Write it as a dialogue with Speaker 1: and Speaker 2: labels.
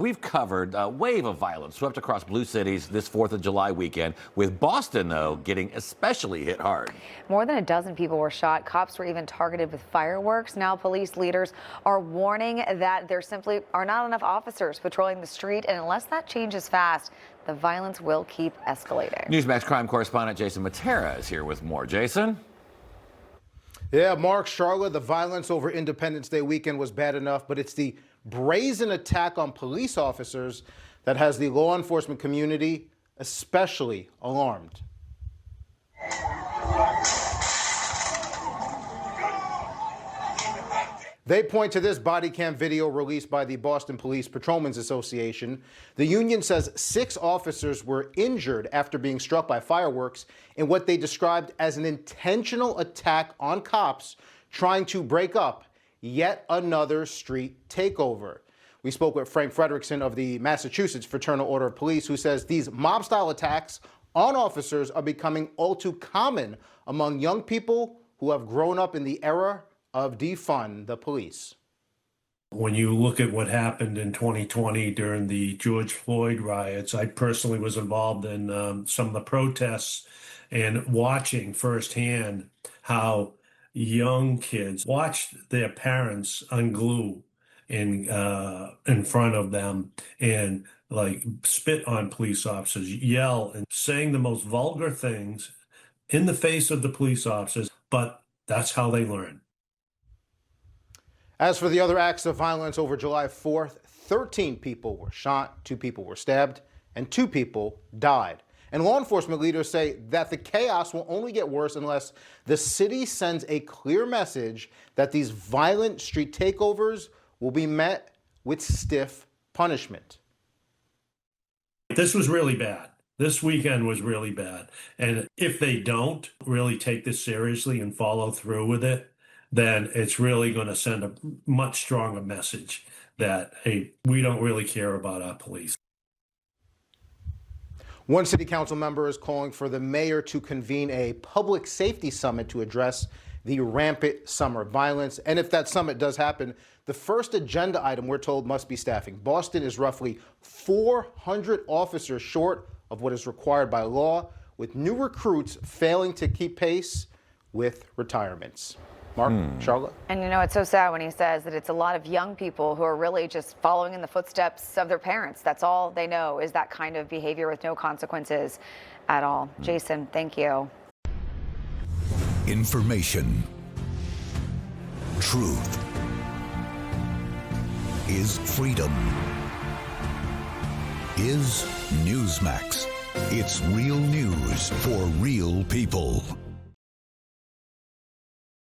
Speaker 1: We've covered a wave of violence swept across blue cities this 4th of July weekend, with Boston, though, getting especially hit hard.
Speaker 2: More than a dozen people were shot. Cops were even targeted with fireworks. Now police leaders are warning that there simply are not enough officers patrolling the street, and unless that changes fast, the violence will keep escalating.
Speaker 1: Newsmax crime correspondent Jason Mattera is here with more. Jason?
Speaker 3: Yeah, Mark, Charlotte, the violence over Independence Day weekend was bad enough, but it's the brazen attack on police officers that has the law enforcement community especially alarmed. They point to this body cam video released by the Boston Police Patrolmen's Association. The union says 6 officers were injured after being struck by fireworks in what they described as an intentional attack on cops trying to break up yet another street takeover. We spoke with Frank Frederickson of the Massachusetts Fraternal Order of Police, who says these mob-style attacks on officers are becoming all too common among young people who have grown up in the era of defund the police.
Speaker 4: When you look at what happened in 2020 during the George Floyd riots, I personally was involved in some of the protests and watching firsthand how young kids watched their parents unglue in front of them and like spit on police officers, yell and saying the most vulgar things in the face of the police officers, but that's how they learn.
Speaker 3: As for the other acts of violence over July 4th, 13 people were shot, 2 people were stabbed, and 2 people died. And law enforcement leaders say that the chaos will only get worse unless the city sends a clear message that these violent street takeovers will be met with stiff punishment.
Speaker 4: This was really bad. This weekend was really bad. And if they don't really take this seriously and follow through with it, then it's really going to send a much stronger message that, hey, we don't really care about our police.
Speaker 3: One city council member is calling for the mayor to convene a public safety summit to address the rampant summer violence. And if that summit does happen, the first agenda item, we're told, must be staffing. Boston is roughly 400 officers short of what is required by law, with new recruits failing to keep pace with retirements. Mark, Charlotte.
Speaker 2: And you know, it's so sad when he says that it's a lot of young people who are really just following in the footsteps of their parents. That's all they know, is that kind of behavior with no consequences at all. Jason, thank you.
Speaker 5: Information. Truth is freedom. Is Newsmax. It's real news for real people.